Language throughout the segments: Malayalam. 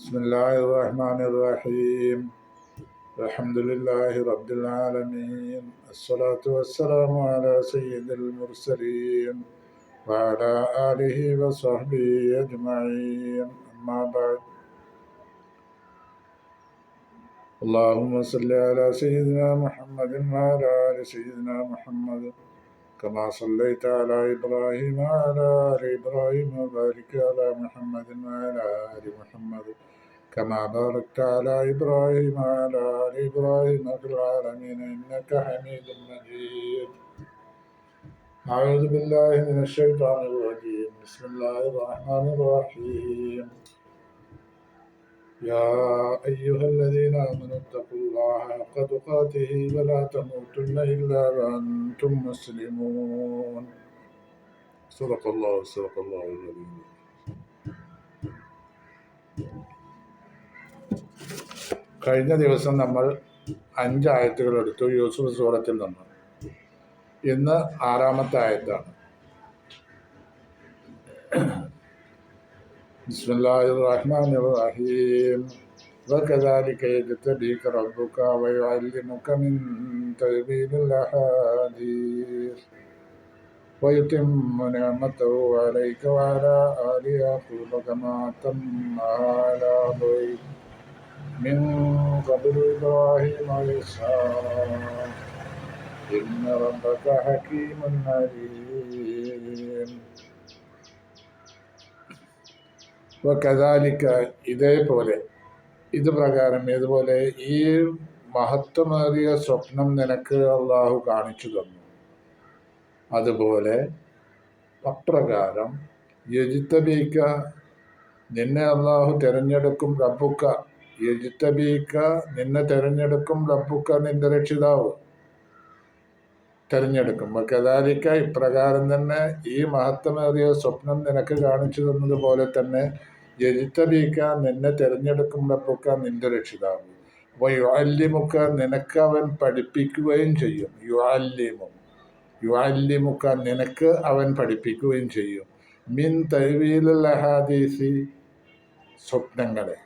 بسم الله الرحمن الرحيم. الحمد لله رب العالمين. الصلاة والسلام على سيد المرسلين وعلى آله وصحبه أجمعين. أما بعد، اللهم صل على سيدنا محمد وعلى آل سيدنا محمد كما صليت على إبراهيم وعلى آل إبراهيم وبارك على محمد وعلى آل محمد كما باركت على إبراهيم وعلى آل إبراهيم في العالمين إنك حميد مجيد. أعوذ بالله من الشيطان الرجيم. بسم الله الرحمن الرحيم. يا أيها الذين آمنوا اتقوا الله حق تقاته ولا تموتن إلا وأنتم مسلمون. صدق الله العظيم. കഴിഞ്ഞ ദിവസം നമ്മൾ 5 ആയത്തുകൾ എടുത്തു യൂസുഫ് സൂറത്തിൽ നിന്ന്. ഇന്ന് 6-ാമത്തെ ആയത്താണ്. ബിസ്മില്ലാഹിർ റഹ്മാനിർ റഹീം. وكذلك يجتبيك ربك ويعلمك من تأويل الأحاديث ويتم نعمته عليك وعلى آل يعقوب كما أتمها على أبويك من قبل إبراهيم وإسحاق إن ربك حكيم عليم. وكذلك ഇതുപോലെ ഈ മഹത്വമേറിയ സ്വപ്നം നിനക്ക് അള്ളാഹു കാണിച്ചു തന്നു. അതുപോലെ അപ്രകാരം യജിത്തബീക്ക നിന്നെ അള്ളാഹു തിരഞ്ഞെടുക്കും. റബ്ബുക്ക യജിത്തബീക്ക നിന്നെ തിരഞ്ഞെടുക്കും. റബ്ബുക്ക നിന്റെ രക്ഷിതാവ് തിരഞ്ഞെടുക്കും. കദാലിക്ക ഇപ്രകാരം തന്നെ ഈ മഹത്വമേറിയ സ്വപ്നം നിനക്ക് കാണിച്ചു തന്നതുപോലെ തന്നെ യജിത്തബീക്ക നിന്നെ തിരഞ്ഞെടുക്കും. റബ്ബുക്ക നിന്റെ രക്ഷിതാവ്. യുഅല്ലിമുക്ക നിനക്ക് അവൻ പഠിപ്പിക്കുകയും ചെയ്യും. യുഅല്ലിമുക്ക നിനക്ക് അവൻ പഠിപ്പിക്കുകയും ചെയ്യും. മിൻ തഅ്വീലിൽ അഹാദീസി സ്വപ്നങ്ങളെ,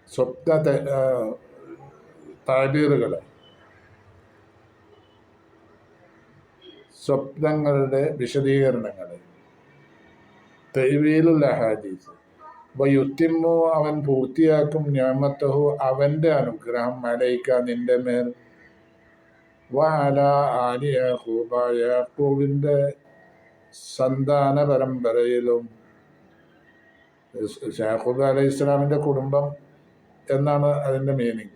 സ്വപ്ന താബീറുകളെ, സ്വപ്നങ്ങളുടെ വിശദീകരണങ്ങളെ. തഅ്വീലുൽ അഹാദീസ്. വയുത്തിമ്മു അവൻ പൂർത്തിയാക്കും. നിഅമതഹു അവന്റെ അനുഗ്രഹം അലൈക നിന്റെ മേൽ. വഅലാ ആലി യാഖൂബ യാഖൂബിന്റെ സന്താന പരമ്പരയിലും. യാഖൂബ് അലൈഹി ഇസ്ലാമിന്റെ കുടുംബം എന്നാണ് അതിന്റെ മീനിങ്.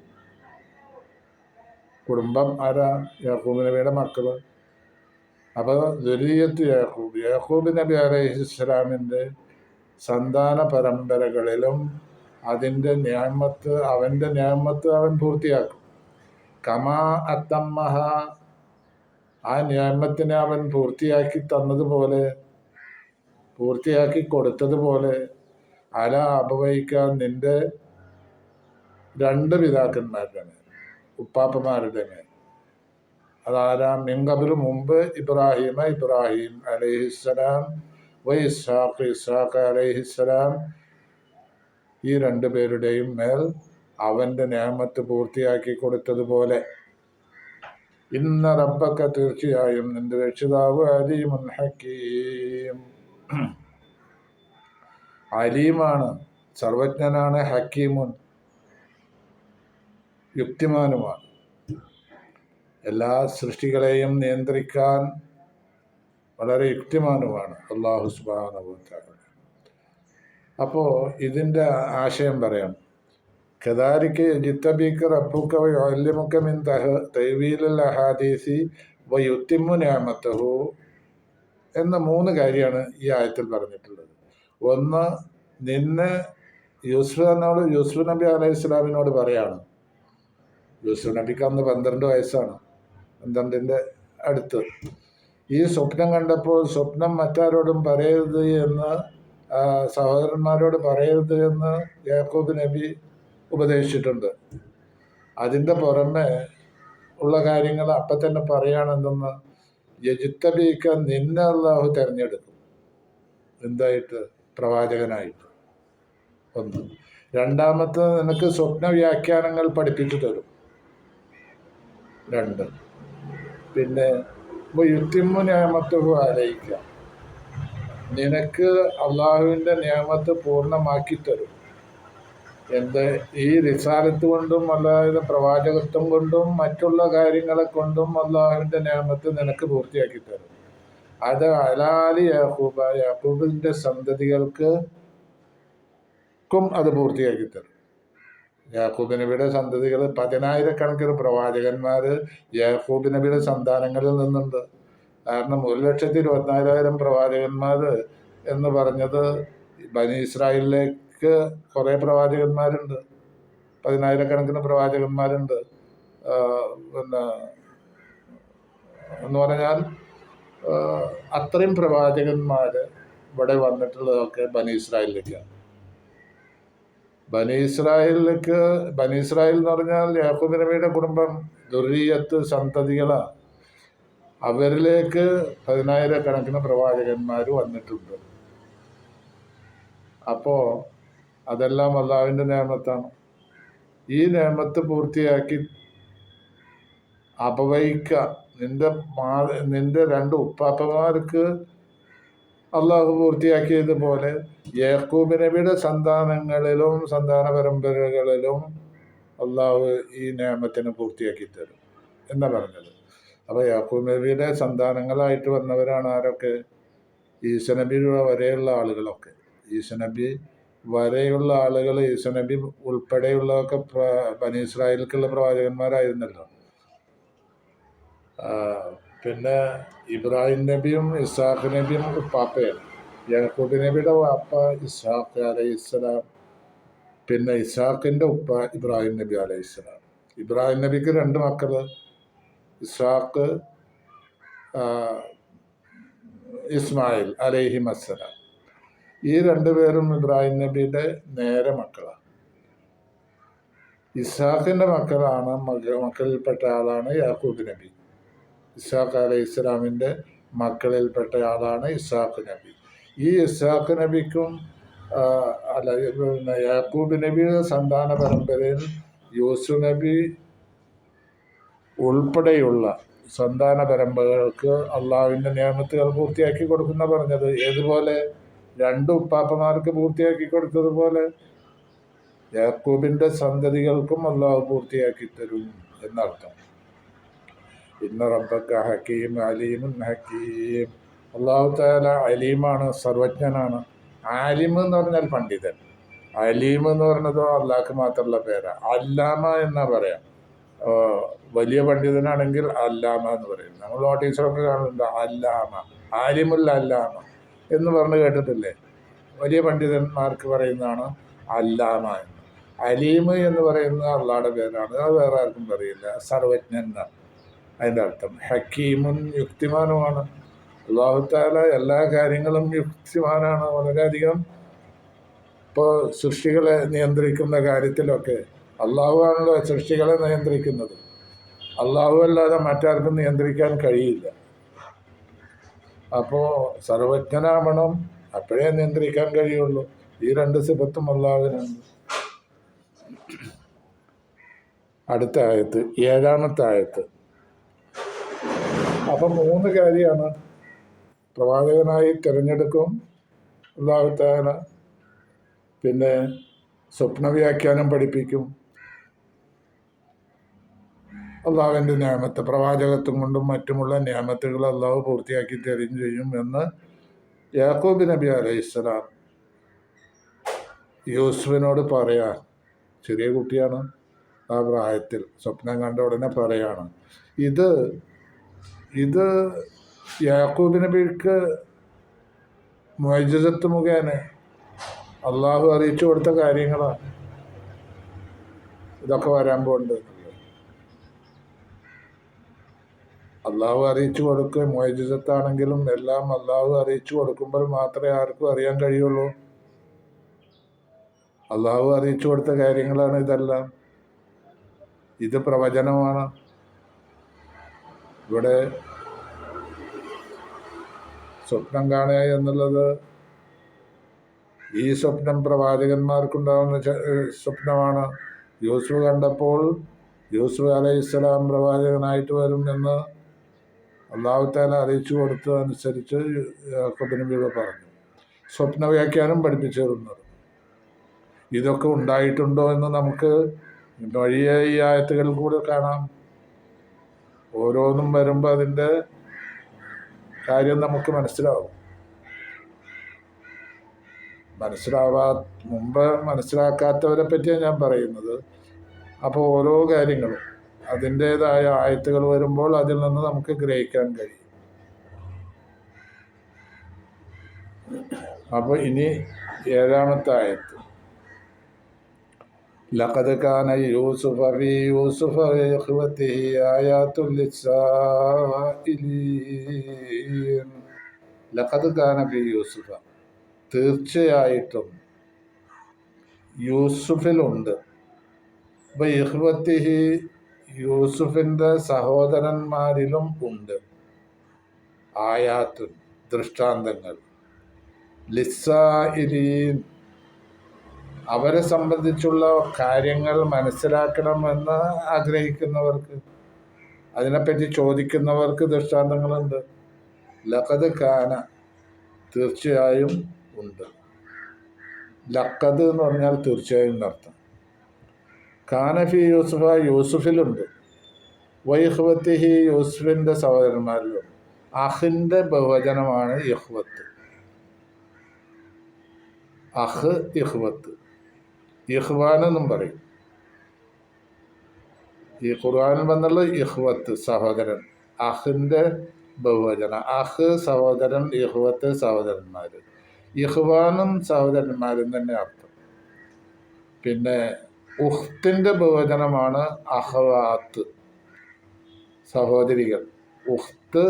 കുടുംബം ആരാ? യാഖൂബ് നബിയുടെ മക്കള്. അപ്പോൾ ദുരിയത്ത് യാഖൂബ് നബി അലൈഹി ഇസ്ലാമിന്റെ സന്താന പരമ്പരകളിലും അവന്റെ നിഅമത്ത് അവൻ പൂർത്തിയാക്കും. കമാ അത്തമ്മഹ ആ നിഅമത്തിനെ അവൻ പൂർത്തിയാക്കി തന്നതുപോലെ, പൂർത്തിയാക്കി കൊടുത്തതുപോലെ അല അബവൈക്ക നിന്റെ 2 പിതാക്കന്മാരുടെ മേൽ, ഉപ്പാപ്പമാരുടെ മേൽ. അതാരാ? മിൻകബിൽ മുമ്പ് ഇബ്രാഹിം അലൈഹിസ്സലാം ഇസ്ഹാഖ് അലൈഹിസ്സലാം ഈ 2 പേരുടെയും മേൽ അവന്റെ നിഅമത്ത് പൂർത്തിയാക്കി കൊടുത്തതുപോലെ. ഇന്ന റബ്ബക തീർച്ചയായും നിന്റെ രക്ഷിതാവ് അലീമുൻ ഹക്കീം അലീമാണ്, സർവജ്ഞനാണ്. ഹക്കീമുൻ യുക്തിമാനുമാണ്. എല്ലാ സൃഷ്ടികളെയും നിയന്ത്രിക്കാൻ വളരെ യുക്തിമാനുമാണ് അല്ലാഹു സുബ്ഹാനഹു വ തആല. അപ്പോൾ ഇതിൻ്റെ ആശയം പറയാം. കദാലിക യജ്തബീക റബ്ബുക വയുഅല്ലിമുക മിൻ തഅ്വീലിൽ അഹാദീസി വയുത്തിമ്മു നിഅമതഹു എന്ന 3 കാര്യമാണ് ഈ ആയത്തിൽ പറഞ്ഞിട്ടുള്ളത്. ഒന്ന്, നിന്നെ യൂസുഫ് നബി അലൈഹി ഇസ്ലാമിനോട് പറയാണ്. യൂസുഫ് നബിക്ക് അന്ന് 12 വയസ്സാണ്. 12ന്റെ അടുത്ത്. ഈ സ്വപ്നം കണ്ടപ്പോൾ സ്വപ്നം മറ്റാരോടും പറയരുത് എന്ന്, സഹോദരന്മാരോട് പറയരുത് എന്ന് യാക്കൂബ് നബി ഉപദേശിച്ചിട്ടുണ്ട്. അതിൻ്റെ പുറമെ ഉള്ള കാര്യങ്ങൾ അപ്പം തന്നെ പറയുകയാണെന്തെന്ന്, യജിത്തബീക്ക നിന്നെ അല്ലാഹു തിരഞ്ഞെടുക്കും. എന്തായിട്ട്? പ്രവാചകനായിട്ട്. ഒന്ന്. രണ്ടാമത്തെ നിനക്ക് സ്വപ്ന വ്യാഖ്യാനങ്ങൾ പഠിപ്പിച്ചു തരും. 2. പിന്നെ യുത്തിമു നിഅമതഹു അലൈക, നിനക്ക് അള്ളാഹുവിൻ്റെ നിഅമത്ത് പൂർണ്ണമാക്കി തരും. എന്ത്? ഈ റിസാലത്ത് കൊണ്ടും അല്ലാതെ പ്രവാചകത്വം കൊണ്ടും മറ്റുള്ള കാര്യങ്ങളെ കൊണ്ടും അള്ളാഹുവിൻ്റെ നിഅമത്ത് നിനക്ക് പൂർത്തിയാക്കി തരും. അത് അലാലി യാക്കൂബ, യാക്കൂബിൻ്റെ സന്തതികൾക്കും അത് പൂർത്തിയാക്കി തരും. യാക്കൂബ് നബിയുടെ സന്തതികൾ 10,000 പ്രവാചകന്മാർ യാക്കൂബ് നബിയുടെ സന്താനങ്ങളിൽ നിന്നുണ്ട്. കാരണം 1,24,000 പ്രവാചകന്മാർ എന്ന് പറഞ്ഞത് ബനി ഇസ്രായേലിലേക്ക് കുറേ പ്രവാചകന്മാരുണ്ട്, 10,000 പ്രവാചകന്മാരുണ്ട്. പിന്നെ എന്ന് പറഞ്ഞാൽ അത്രയും പ്രവാചകന്മാർ ഇവിടെ വന്നിട്ടുള്ളതൊക്കെ ബനി ഇസ്രായേലിലേക്കാണ്. ബനി ഇസ്രായേൽ എന്ന് പറഞ്ഞാൽ യാക്കൂബ് നബിയുടെ കുടുംബം, ദുർരിയത്ത്, സന്തതികളാണ്. അവരിലേക്ക് 10,000 പ്രവാചകന്മാർ വന്നിട്ടുണ്ട്. അപ്പോൾ അതെല്ലാം അള്ളാഹുവിൻ്റെ നിഅമത്താണ്. ഈ നിഅമത്ത് പൂർത്തിയാക്കി അപവയിക്ക, നിന്റെ 2 ഉപ്പാപ്പമാർക്ക് അള്ളാഹു പൂർത്തിയാക്കിയതുപോലെ യാക്കൂബ് നബിയുടെ സന്താനങ്ങളിലും സന്താന പരമ്പരകളിലും അള്ളാഹു ഈ നിഅമത്തിനെ പൂർത്തിയാക്കി തരും എന്നാ പറഞ്ഞത്. അപ്പോൾ യാക്കൂബ് നബിയുടെ സന്താനങ്ങളായിട്ട് വന്നവരാണ് ആരൊക്കെ? ഈസനബി വരെയുള്ള ആളുകളൊക്കെ. ഈസനബി വരെയുള്ള ആളുകൾ, ഈസനബി ഉൾപ്പെടെയുള്ളതൊക്കെ ബനി ഇസ്രായേലിലേക്കുള്ള പ്രവാചകന്മാരായിരുന്നല്ലോ. പിന്നെ ഇബ്രാഹിം നബിയും ഇസ്ഹാഖ് നബിയും ഉപ്പാപ്പയാണ്. യാക്കൂബ് നബിയുടെ വാപ്പ ഇസ്ഹാഖ് അലൈഹിസ്സലാം, പിന്നെ ഇസ്ഹാഖിൻ്റെ ഉപ്പ ഇബ്രാഹിം നബി അലൈഹിസ്സലാം. ഇബ്രാഹിം നബിക്ക് 2 മക്കൾ, ഇസ്ഹാഖ്, ഇസ്മായിൽ അലൈഹിമസ്സലാം. ഈ 2 പേരും ഇബ്രാഹിം നബിയുടെ നേരെ മക്കളാണ്. ഇസ്ഹാഖിൻ്റെ മക്കളിൽപ്പെട്ട ആളാണ് യാക്കൂബ് നബി. ഇസ്ഹാഖ് അലൈഹി ഇസ്ലാമിൻ്റെ മക്കളിൽപ്പെട്ട ആളാണ് ഇസ്ഹാഖ് നബി. ഈ ഇസ്ഹാഖ് നബിക്കും പിന്നെ യാക്കൂബ് നബിയുടെ സന്താന പരമ്പരയിൽ യൂസുഫ് നബി ഉൾപ്പെടെയുള്ള സന്താന പരമ്പരകൾക്ക് അള്ളാഹുവിൻ്റെ നിയമത്തുകൾ പൂർത്തിയാക്കി കൊടുക്കുന്ന പറഞ്ഞത്. ഏതുപോലെ? 2 ഉപ്പാപ്പമാർക്ക് പൂർത്തിയാക്കി കൊടുത്തതുപോലെ യാക്കൂബിൻ്റെ സന്തതികൾക്കും അള്ളാഹു പൂർത്തിയാക്കി തരും എന്നർത്ഥം. ഇന്ന റബ്ബക ഹക്കീം അലീമുൻ ഹക്കീം. അള്ളാഹു തആല അലീമാണ്, സർവജ്ഞനാണ്. ആലിം എന്ന് പറഞ്ഞാൽ പണ്ഡിതൻ, അലീം എന്ന് പറഞ്ഞതോ അള്ളാഹ്ക്ക് മാത്രമുള്ള പേരാ. അല്ലാമ എന്നാ പറയാം. വലിയ പണ്ഡിതനാണെങ്കിൽ അല്ലാമ എന്ന് പറയും. നമ്മൾ നോട്ടീസറൊക്കെ കാണുന്നുണ്ട് അല്ലാമ, ആലിമുൽ അല്ലാമ എന്ന് പറഞ്ഞ് കേട്ടിട്ടില്ലേ? വലിയ പണ്ഡിതന്മാർക്ക് പറയുന്നതാണ് അല്ലാമ എന്ന്. അലീം എന്ന് പറയുന്നത് അള്ളാഹുടെ പേരാണ്, അത് വേറെ ആർക്കും പറയില്ല. സർവജ്ഞൻ എന്നാണ് അതിൻ്റെ അർത്ഥം. ഹക്കീമുൻ, യുക്തിമാനുമാണ്. അള്ളാഹു തആല എല്ലാ കാര്യങ്ങളും യുക്തിമാനാണ് വളരെയധികം. ഇപ്പോൾ സൃഷ്ടികളെ നിയന്ത്രിക്കുന്ന കാര്യത്തിലൊക്കെ അള്ളാഹു ആണല്ലോ സൃഷ്ടികളെ നിയന്ത്രിക്കുന്നത്. അള്ളാഹു അല്ലാതെ മറ്റാർക്കും നിയന്ത്രിക്കാൻ കഴിയില്ല. അപ്പോൾ സർവജ്ഞനാവണം, അപ്പോഴേ നിയന്ത്രിക്കാൻ കഴിയുള്ളൂ. ഈ 2 സിഫത്തും അള്ളാഹുവിനുണ്ട്. അടുത്ത ആയത്ത്, 7-ാമത്തെ ആയത്ത്. അപ്പം 3 കാര്യമാണ്. പ്രവാചകനായി തിരഞ്ഞെടുക്കും അല്ലാഹു തആല, പിന്നെ സ്വപ്ന വ്യാഖ്യാനം പഠിപ്പിക്കും, അള്ളാഹുവിൻ്റെ നിഅമത്ത് പ്രവാചകത്വം കൊണ്ടും മറ്റുമുള്ള നിഅമത്തുകൾ അള്ളാഹു പൂർത്തിയാക്കി തരുകയും ചെയ്യും എന്ന് യാക്കൂബ് നബി അലൈഹിസ്സലാം യൂസുഫിനോട് പറയാ. ചെറിയ കുട്ടിയാണ്, ആ പ്രായത്തിൽ സ്വപ്നം കണ്ട ഉടനെ പറയാണ്. ഇത് യാക്കൂബ് നബിക്ക് മുഅ്ജിസത്ത് മുഖേന അള്ളാഹു അറിയിച്ചു കൊടുത്ത കാര്യങ്ങളാണ്. ഇതൊക്കെ വരാൻ പോകുന്നുണ്ട്. അള്ളാഹു അറിയിച്ചു കൊടുക്കുക മുഅ്ജിസത്താണെങ്കിലും എല്ലാം അള്ളാഹു അറിയിച്ചു കൊടുക്കുമ്പോൾ മാത്രമേ ആർക്കും അറിയാൻ കഴിയുള്ളൂ. അള്ളാഹു അറിയിച്ചു കൊടുത്ത കാര്യങ്ങളാണ് ഇതെല്ലാം. ഇത് പ്രവചനമാണ്. ഇവിടെ സ്വപ്നം കാണുക എന്നുള്ളത് ഈ സ്വപ്നം പ്രവാചകന്മാർക്കുണ്ടാകുന്ന സ്വപ്നമാണ്. യൂസുഫ് കണ്ടപ്പോൾ യൂസുഫ് അലൈഹിസ്സലാം പ്രവാചകനായിട്ട് വരും എന്ന് അള്ളാഹു തആല അറിയിച്ചു കൊടുത്തതനുസരിച്ച് യാക്കൂബ് നബിയോട് പറഞ്ഞു. സ്വപ്ന വ്യാഖ്യാനം പഠിപ്പിച്ചു തരുന്നത്. ഇതൊക്കെ ഉണ്ടായിട്ടുണ്ടോ എന്ന് നമുക്ക് വഴിയെ ഈ ആയത്തുകളിൽ കൂടെ കാണാം. ഓരോന്നും വരുമ്പോൾ അതിൻ്റെ കാര്യം നമുക്ക് മനസ്സിലാവും. മുമ്പ് മനസ്സിലാക്കാത്തവരെ പറ്റിയാണ് ഞാൻ പറയുന്നത്. അപ്പോൾ ഓരോ കാര്യങ്ങളും അതിൻ്റേതായ ആയത്തുകൾ വരുമ്പോൾ അതിൽ നിന്ന് നമുക്ക് ഗ്രഹിക്കാൻ കഴിയും. അപ്പോൾ ഇനി 7-ാമത്തെ ആയത്ത്. ലഖദ് കാന യൂസുഫ ഫീ യൂസുഫ വഇഖ്വതിഹി ആയാത്തുൽ ലിസ്സായിലീൻ. ലഖദ് കാന ഫീ യൂസുഫ, തീർച്ചയായിട്ടും യൂസുഫിലുണ്ട്, വഇഖ്വതിഹി, യൂസുഫിൻ്റെ സഹോദരന്മാരിലും ഉണ്ട്, ആയാത്തുൻ, ദൃഷ്ടാന്തങ്ങൾ, ലിസ്സായിലീൻ, അവരെ സംബന്ധിച്ചുള്ള കാര്യങ്ങൾ മനസ്സിലാക്കണമെന്ന് ആഗ്രഹിക്കുന്നവർക്ക്, അതിനെപ്പറ്റി ചോദിക്കുന്നവർക്ക് ദൃഷ്ടാന്തങ്ങളുണ്ട്. ലഖദ് കാന, തീർച്ചയായും ഉണ്ട്. ലഖദ് എന്ന് പറഞ്ഞാൽ തീർച്ചയായും എന്നർത്ഥം. കാന ഫി യൂസുഫ, യൂസുഫിലുണ്ട്, വഇഖ്വതിഹി, യൂസുഫിൻ്റെ സഹോദരന്മാരിലും. അഹിൻ്റെ ബഹുവചനമാണ് ഇഖ്വത്ത്. അഹ്, ഇഖ്വത്ത്, ഇഖ്വാൻ എന്നും പറയും. ഈ ഖുർആനിൽ വന്നുള്ള ഇഖ്വത്ത് സഹോദരൻ, അഹിൻ്റെ ബഹുവചനം. അഹ് സഹോദരൻ, ഇഖ്വത്ത് സഹോദരന്മാർ. ഇഖ്വാനും സഹോദരന്മാരും തന്നെ അർത്ഥം. പിന്നെ ഉഖ്തിൻ്റെ ബഹുവചനമാണ് അഹവാത്ത്, സഹോദരികൾ. ഉഖ്ത്,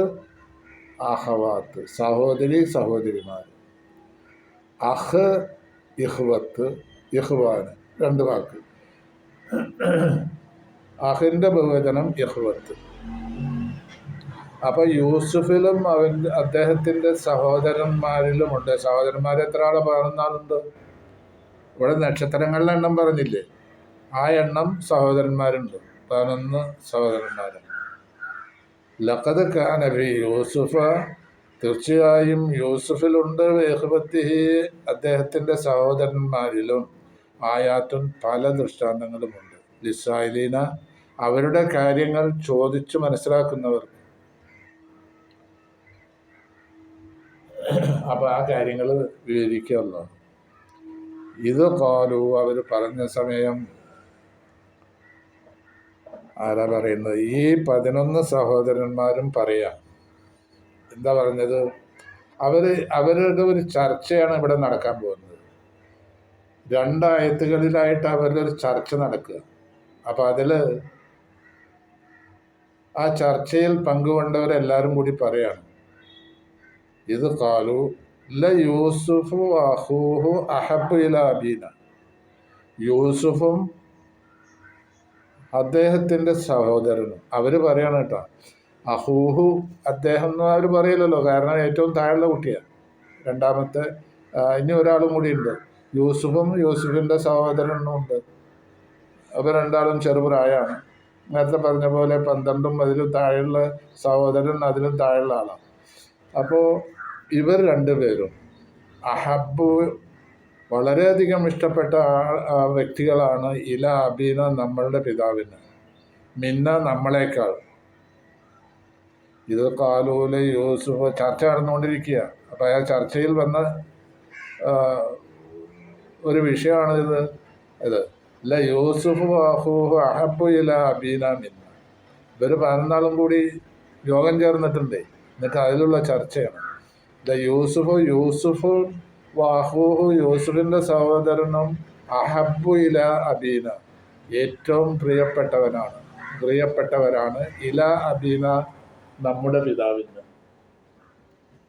അഹവാത്ത്, സഹോദരി, സഹോദരിമാർ. അഹ്, ഇഖ്വത്ത്, ഇഖ്വാന്, 2 വാക്ക്. അഹിൻ്റെ ബഹുവചനം ഇഖ്വത്ത്. അപ്പോൾ യൂസുഫിലും അദ്ദേഹത്തിൻ്റെ സഹോദരന്മാരിലുമുണ്ട്. സഹോദരന്മാർ എത്ര ആളെ 14 ഇവിടെ നക്ഷത്രങ്ങളുടെ എണ്ണം പറഞ്ഞില്ലേ, ആ എണ്ണം സഹോദരന്മാരുണ്ട്, 11 സഹോദരന്മാരുണ്ട്. ലഖദ് കാന ഫീ യൂസുഫ, തീർച്ചയായും യൂസുഫിലുണ്ട്, വഇഖ്വതിഹി, അദ്ദേഹത്തിൻ്റെ സഹോദരന്മാരിലും, ആയാത്തുൻ, പല ദൃഷ്ടാന്തങ്ങളുമുണ്ട്, ലിസ്സായിലീന, അവരുടെ കാര്യങ്ങൾ ചോദിച്ചു മനസ്സിലാക്കുന്നവർ. അപ്പോൾ ആ കാര്യങ്ങൾ വിവരിക്കുമല്ലോ. ഇത് ഖാലു, അവർ പറഞ്ഞ സമയം, ആരാ പറയുന്നത്? ഈ 11 സഹോദരന്മാരും പറയാം. എന്താ പറഞ്ഞത്? അവരുടെ ഒരു ചർച്ചയാണ് ഇവിടെ നടക്കാൻ പോകുന്നത്. 2 ആയത്തുകളിലായിട്ട് അവരുടെ ഒരു ചർച്ച നടക്കുക. അപ്പം അതിൽ ആ ചർച്ചയിൽ പങ്കുകൊണ്ടവരെല്ലാവരും കൂടി പറയാണ്, ഇത് ഖാലു ല യൂസുഫു അഖൂഹു അഹബ്ബു ഇലാ അബീന. യൂസുഫും അദ്ദേഹത്തിൻ്റെ സഹോദരനും, അവർ പറയാണ് കേട്ടോ. അഹൂഹു, അദ്ദേഹം എന്ന് അവർ പറയില്ലല്ലോ, കാരണം ഏറ്റവും താഴെയുള്ള കുട്ടിയാണ്. 2-ാമത്തെ ഇനി ഒരാളും കൂടി ഉണ്ട്, യൂസുഫും യൂസുഫിൻ്റെ സഹോദരനും ഉണ്ട്. അവർ 2 ആളും ചെറുപ്രായമാണ്. നേരത്തെ പറഞ്ഞ പോലെ 12ഉം അതിലും താഴെയുള്ള സഹോദരൻ അതിലും താഴെയുള്ള ആളാണ്. അപ്പോൾ ഇവർ 2 പേരും അഹബ്ബു, വളരെയധികം ഇഷ്ടപ്പെട്ട വ്യക്തികളാണ്, ഇല അബീന, നമ്മളുടെ പിതാവിന്, മിന്ന, നമ്മളെക്കാൾ. ഇത് ഖാലൂല യൂസുഫ്, ചർച്ച നടന്നുകൊണ്ടിരിക്കുക. അപ്പോൾ ആ ചർച്ചയിൽ വന്ന ഒരു വിഷയമാണ് ഇത്. ല യൂസുഫ് അഖൂഹു അഹബ്ബു ഇല അബീന മിന്ന. ഇവർ 14 കൂടി യോഗം ചേർന്നിട്ടുണ്ട്. എന്നിട്ട് അതിലുള്ള ചർച്ചയാണ്. ല യൂസുഫ് അഖൂഹു, യൂസുഫിൻ്റെ സഹോദരനും, അഹബ്ബു ഇല അബീന, ഏറ്റവും പ്രിയപ്പെട്ടവരാണ്, ഇല അബീന, നമ്മുടെ പിതാവിന്,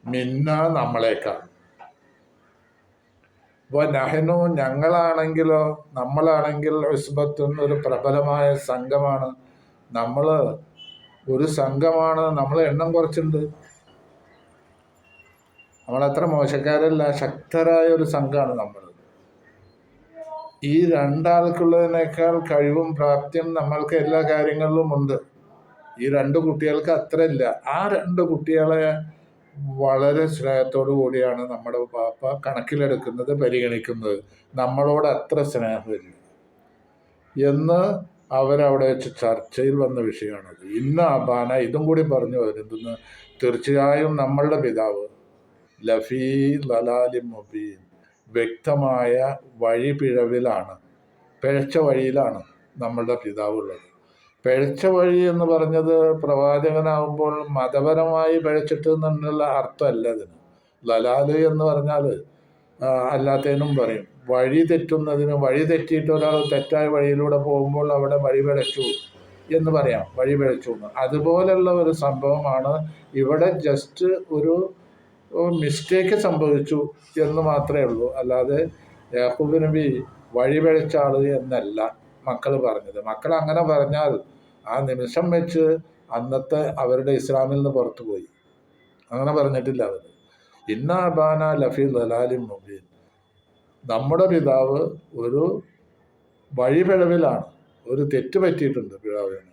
മിന്ന, നമ്മളേക്കാൾ. നഹ്നു, ഞങ്ങളാണെങ്കിലോ, നമ്മളാണെങ്കിൽ ഉസ്ബത്തുൻ, ഒരു പ്രബലമായ സംഘമാണ്, നമ്മൾ ഒരു സംഘമാണ്, നമ്മൾ എണ്ണം കുറച്ചുണ്ട്. നമ്മളത്ര മോശക്കാരല്ല, ശക്തരായ ഒരു സംഘമാണ് നമ്മൾ. ഈ രണ്ടാൾക്കുള്ളതിനേക്കാൾ കഴിവും പ്രാപ്തിയും നമ്മൾക്ക് എല്ലാ കാര്യങ്ങളിലും ഉണ്ട്. ഈ രണ്ട് കുട്ടികൾക്ക് അത്ര ഇല്ല. ആ രണ്ട് കുട്ടികളെ വളരെ സ്നേഹത്തോടു കൂടിയാണ് നമ്മുടെ പാപ്പ കണക്കിലെടുക്കുന്നത്, പരിഗണിക്കുന്നത്. നമ്മളോട് അത്ര സ്നേഹമില്ല എന്ന് അവരവിടെ വെച്ച് ചർച്ചയിൽ വന്ന വിഷയമാണത്. ഇന്ന അബാന ഇതും കൂടി പറഞ്ഞു വരുന്നത് തീർച്ചയായും നമ്മളുടെ പിതാവ് ലഫീ ലലാലി മുബീൻ, വ്യക്തമായ വഴിപിഴവിലാണ്, പിഴച്ച വഴിയിലാണ് നമ്മളുടെ പിതാവുള്ളത്. പിഴച്ച വഴി എന്ന് പറഞ്ഞത് പ്രവാചകനാകുമ്പോൾ മതപരമായി പിഴച്ചിട്ട് എന്നുള്ള അർത്ഥമല്ല ഇതിന്. ലലാല് എന്ന് പറഞ്ഞാൽ അല്ലാത്തതിനും പറയും. വഴി തെറ്റുന്നതിന്, വഴി തെറ്റിയിട്ട് ഒരാൾ തെറ്റായ വഴിയിലൂടെ പോകുമ്പോൾ അവിടെ വഴി പിഴച്ചു എന്ന് പറയാം, വഴി പിഴച്ചു എന്ന്. അതുപോലുള്ള ഒരു സംഭവമാണ് ഇവിടെ. ജസ്റ്റ് ഒരു മിസ്റ്റേക്ക് സംഭവിച്ചു എന്ന് മാത്രമേ ഉള്ളൂ. അല്ലാതെ യാക്കൂബ് നബി വഴി പിഴച്ച ആൾ എന്നല്ല മക്കൾ പറഞ്ഞത്. മക്കൾ അങ്ങനെ പറഞ്ഞാൽ ആ നിമിഷം വെച്ച് അന്നത്തെ അവരുടെ ഇസ്ലാമിൽ നിന്ന് പുറത്തു പോയി. അങ്ങനെ പറഞ്ഞിട്ടില്ല അവർ. ഇന്ന അബാന ലഫീ ലലാലിൻ മുബീൻ, നമ്മുടെ പിതാവ് ഒരു വഴിപിഴവിലാണ്, ഒരു തെറ്റ് പറ്റിയിട്ടുണ്ട് പിതാവിന്.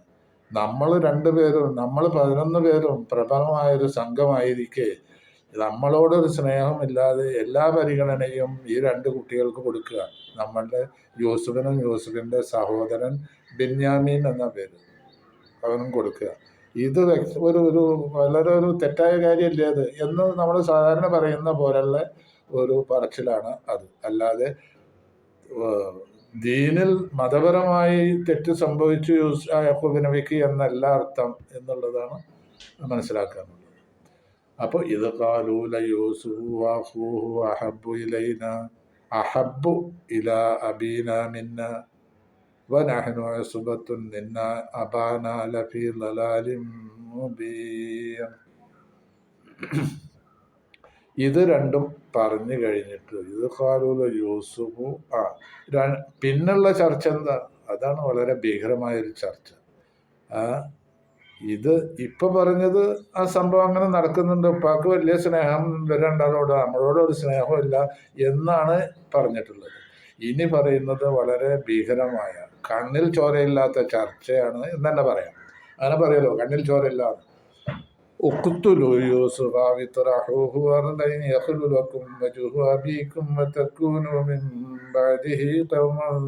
നമ്മൾ 2 പേരും, നമ്മൾ 11 പേരും പ്രബലമായൊരു സംഘമായിരിക്കെ നമ്മളോടൊരു സ്നേഹമില്ലാതെ എല്ലാ പരിഗണനയും ഈ 2 കുട്ടികൾക്ക് കൊടുക്കുക. നമ്മളുടെ യൂസുഫിനും യൂസുഫിൻ്റെ സഹോദരൻ ബെന്യാമീൻ എന്ന പേര് അവനും കൊടുക്കുക. ഇത് ഒരു വളരെ ഒരു തെറ്റായ കാര്യമല്ലേ അത് എന്ന് നമ്മൾ സാധാരണ പറയുന്ന പോലുള്ള ഒരു പറച്ചിലാണ് അത്. അല്ലാതെ ദീനിൽ മതപരമായി തെറ്റ് സംഭവിച്ചു യാക്കൂബ് നബിക്ക് എന്നല്ല അർത്ഥം എന്നുള്ളതാണ് മനസ്സിലാക്കാനുള്ളത്. അപ്പോൾ ഇത് ഖാലൂല യൂസുഫു വഅഖൂഹു അഹബ്ബു ഇലൈന അഹബ്ബു ഇലാ അബീന മിന്ന വനഹ്നു അസ്ബത്തുൻ മിന്ന അബാന ലഫീ ലലാലിൻ മുബീൻ. ഇത് രണ്ടും പറഞ്ഞു കഴിഞ്ഞിട്ട് ഇത് ഖാലൂല യൂസുഫു പിന്നുള്ള ചർച്ച എന്താ? അതാണ് വളരെ ഭീകരമായൊരു ചർച്ച. ഇത് ഇപ്പൊ പറഞ്ഞത് ആ സംഭവം അങ്ങനെ നടക്കുന്നുണ്ട്, ഉപ്പാക്ക് വലിയ സ്നേഹം വരണ്ടാലോട്, നമ്മളോട് ഒരു സ്നേഹമില്ല എന്നാണ് പറഞ്ഞിട്ടുള്ളത്. ഇനി പറയുന്നത് വളരെ ഭീകരമായ, കണ്ണിൽ ചോരയില്ലാത്ത ചർച്ചയാണ് എന്ന് തന്നെ പറയാം. അങ്ങനെ പറയല്ലോ, കണ്ണിൽ ചോരയില്ലാതെ. ഉഖ്തുലൂ യൂസുഫ വിത്റഹൂഹു അർദൻ യഖ്ലു ലക്കും വജ്ഹു അബീക്കും വതകൂനു മിൻ ബഅദിഹി ഖൗമൻ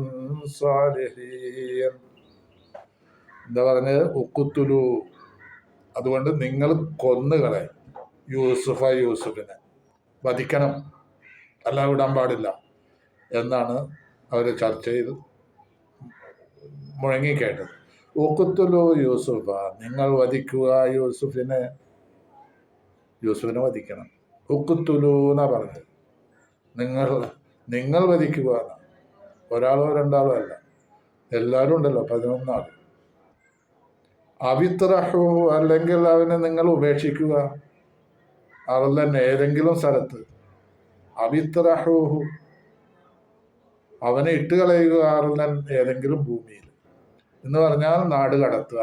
സാലിഹീൻ. എന്താ പറഞ്ഞത്? ഉഖ്തുലൂ, അതുകൊണ്ട് നിങ്ങൾ കൊന്നുകളെ യൂസുഫിനെ വധിക്കണം, അല്ല വിടാൻ പാടില്ല എന്നാണ് അവർ ചർച്ചയിൽ മുഴങ്ങിക്കേട്ടത്. ഉഖ്തുലൂ യൂസുഫ, നിങ്ങൾ വധിക്കുക യൂസുഫിനെ വധിക്കണം. ഉഖ്തുലൂ എന്നാ പറഞ്ഞത്, നിങ്ങൾ വധിക്കുക. ഒരാളോ രണ്ടാളോ അല്ല, എല്ലാവരും ഉണ്ടല്ലോ, 11 ആൾ. അവിത്രഹു, അല്ലെങ്കിൽ അവനെ നിങ്ങൾ ഉപേക്ഷിക്കുക. അർളൻ, ഏതെങ്കിലും സ്ഥലത്ത്. അവിത്രഹൂഹു, അവനെ ഇട്ടുകളയുക. അർളൻ, ഏതെങ്കിലും ഭൂമിയിൽ എന്ന് പറഞ്ഞാൽ നാട് കടത്തുക.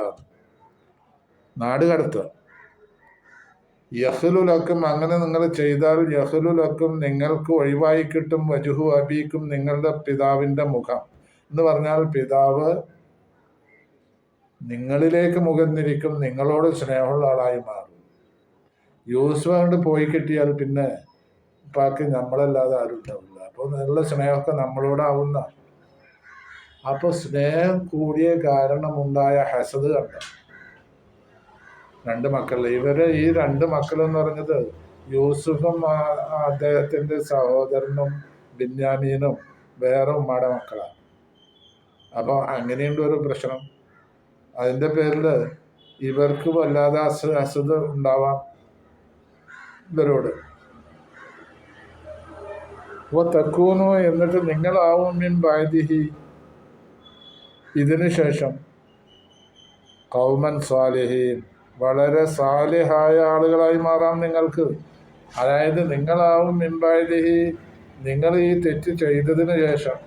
യഹ്ലുലക്കും, അങ്ങനെ നിങ്ങൾ ചെയ്താൽ യഹ്ലുലക്കും, നിങ്ങൾക്ക് ഒഴിവായി കിട്ടും. വജുഹു അബീക്കും, നിങ്ങളുടെ പിതാവിൻ്റെ മുഖം എന്ന് പറഞ്ഞാൽ പിതാവ് നിങ്ങളിലേക്ക് മുഖം തിരിക്കും, നിങ്ങളോട് സ്നേഹമുള്ള ആളായി മാറും. യൂസുഫ് കൊണ്ട് പോയി കിട്ടിയാൽ പിന്നെ ഉപ്പാക്ക് നമ്മളല്ലാതെ ആരും ഉണ്ടാവില്ല. അപ്പോൾ നല്ല സ്നേഹമൊക്കെ നമ്മളോടാവുന്ന. അപ്പോൾ സ്നേഹം കൂടിയ കാരണമുണ്ടായ ഹസദ് കണ്ട 2 മക്കൾ. ഈ 2 മക്കൾ എന്ന് പറഞ്ഞത് യൂസുഫും അദ്ദേഹത്തിൻ്റെ സഹോദരനും ബെന്യാമീനും വേറെ ഉമ്മയുടെ മക്കളാണ്. അപ്പോൾ അങ്ങനെയുണ്ട് ഒരു പ്രശ്നം. അതിൻ്റെ പേരിൽ ഇവർക്ക് വല്ലാതെ ഹസദ് ഉണ്ടാവാം ഇവരോട്. തക്കൂനു, എന്നിട്ട് നിങ്ങളാവും മിൻ ബഅദിഹി, ഇതിനു ശേഷം ഖൗമൻ സാലിഹീൻ, വളരെ സാലിഹായ ആളുകളായി മാറാം നിങ്ങൾക്ക്. അതായത് നിങ്ങളാവും മിൻ ബഅദിഹി, നിങ്ങൾ ഈ തെറ്റ് ചെയ്തതിന് ശേഷം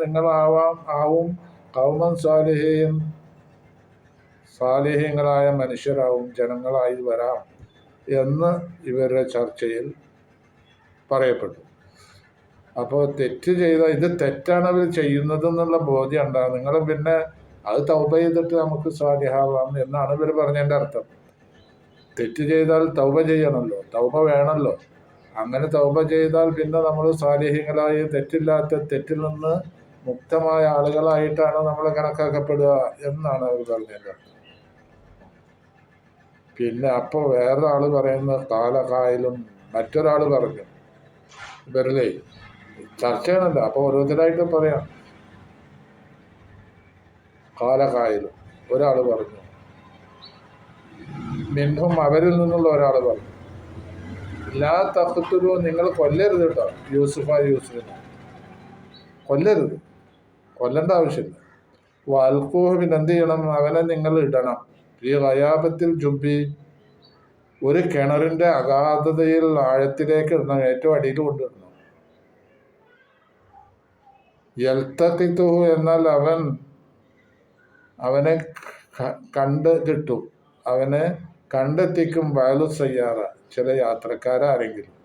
നിങ്ങളാവും ഖൗമൻ സാലിഹീൻ, സാലിഹീങ്ങളായ മനുഷ്യരാവും, ജനങ്ങളായി വരാം എന്ന് ഇവരുടെ ചർച്ചയിൽ പറയപ്പെട്ടു. അപ്പോൾ തെറ്റ് ചെയ്ത ഇത് തെറ്റാണ് അവർ ചെയ്യുന്നതെന്നുള്ള ബോധ്യം ഉണ്ടാകും. നിങ്ങൾ പിന്നെ അത് തൗബ ചെയ്തിട്ട് നമുക്ക് സ്വാലിഹാവാം എന്നാണ് ഇവർ പറഞ്ഞതിൻ്റെ അർത്ഥം. തെറ്റ് ചെയ്താൽ തൗബ ചെയ്യണമല്ലോ, തൗബ വേണമല്ലോ. അങ്ങനെ തൗബ ചെയ്താൽ പിന്നെ നമ്മൾ സ്വാലിഹ്യങ്ങളായി തെറ്റിൽ നിന്ന് മുക്തമായ ആളുകളായിട്ടാണ് നമ്മൾ കണക്കാക്കപ്പെടുക എന്നാണ് അവർ പറഞ്ഞത്. പിന്നെ അപ്പോൾ വേറൊരാൾ പറയുന്ന കാലകായലും മറ്റൊരാൾ പറഞ്ഞു, ഇവരിലേ ചർച്ചയാണല്ലോ, അപ്പോൾ ഓരോരുത്തരായിട്ട് പറയാം. കാലകായലും ഒരാൾ പറഞ്ഞു, മിൻഹും അവരിൽ നിന്നുള്ള ഒരാൾ പറഞ്ഞു, ലാ തഖ്തുലൂ, നിങ്ങൾ കൊല്ലരുത് കേട്ടോ യൂസുഫിനെ കൊല്ലരുത്, കൊല്ലേണ്ട ആവശ്യമില്ല. വൽഖൂഹ്, പിന്നെ എന്ത് ചെയ്യണം, അവനെ നിങ്ങൾ ഇടണം. ഈ ഗയാബത്തിൽ ജുബി, ഒരു കിണറിന്റെ അഗാധതയിൽ ആഴത്തിലേക്ക് ഇടണം, ഏറ്റവും അടിയിൽ കൊണ്ടിടണം. യൽതഖിതുഹു, എന്നാൽ അവനെ കണ്ട് കിട്ടും, അവനെ കണ്ടെത്തിക്കും. വയലു സയ്യാറ, ചില യാത്രക്കാരാരെങ്കിലും.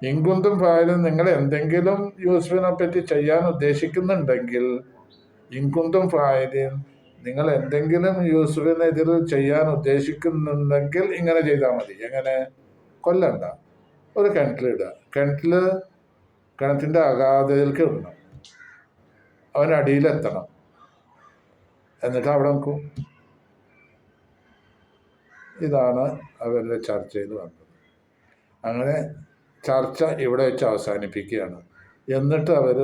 ഇൻകുന്തും ഫായിലും, നിങ്ങൾ എന്തെങ്കിലും യൂസുഫിനെ പറ്റി ചെയ്യാൻ ഉദ്ദേശിക്കുന്നുണ്ടെങ്കിൽ, ഇൻകുന്തും ഫായിലും, നിങ്ങൾ എന്തെങ്കിലും യൂസുഫിനെതിരെ ചെയ്യാൻ ഉദ്ദേശിക്കുന്നുണ്ടെങ്കിൽ ഇങ്ങനെ ചെയ്താൽ മതി. എങ്ങനെ? കൊല്ലണ്ട, ഒരു കിണറ്റിലിടുക, കിണറ്റിൻ്റെ അഗാധതയിലേക്ക് ഇടണം, അവനടിയിലെത്തണം, എന്നിട്ട് അവിടെ നിൽക്കും. ഇതാണ് അവരുടെ ചർച്ചയിൽ വന്നത്. അങ്ങനെ ചർച്ച ഇവിടെ വെച്ച് അവസാനിപ്പിക്കുകയാണ്. എന്നിട്ട് അവർ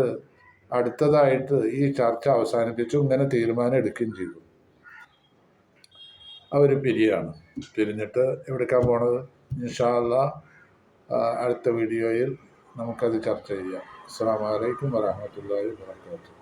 അടുത്തതായിട്ട് ഈ ചർച്ച അവസാനിപ്പിച്ചു, ഇങ്ങനെ തീരുമാനം എടുക്കുകയും ചെയ്തു. അവർ പിരിഞ്ഞിട്ട് എവിടേക്കാണ് പോണത്? ഇൻഷാ അല്ലാഹ് അടുത്ത വീഡിയോയിൽ നമുക്കത് ചർച്ച ചെയ്യാം. അസ്സലാമു അലൈക്കും വറഹ്മത്തുള്ളാഹി വബറകാതുഹു.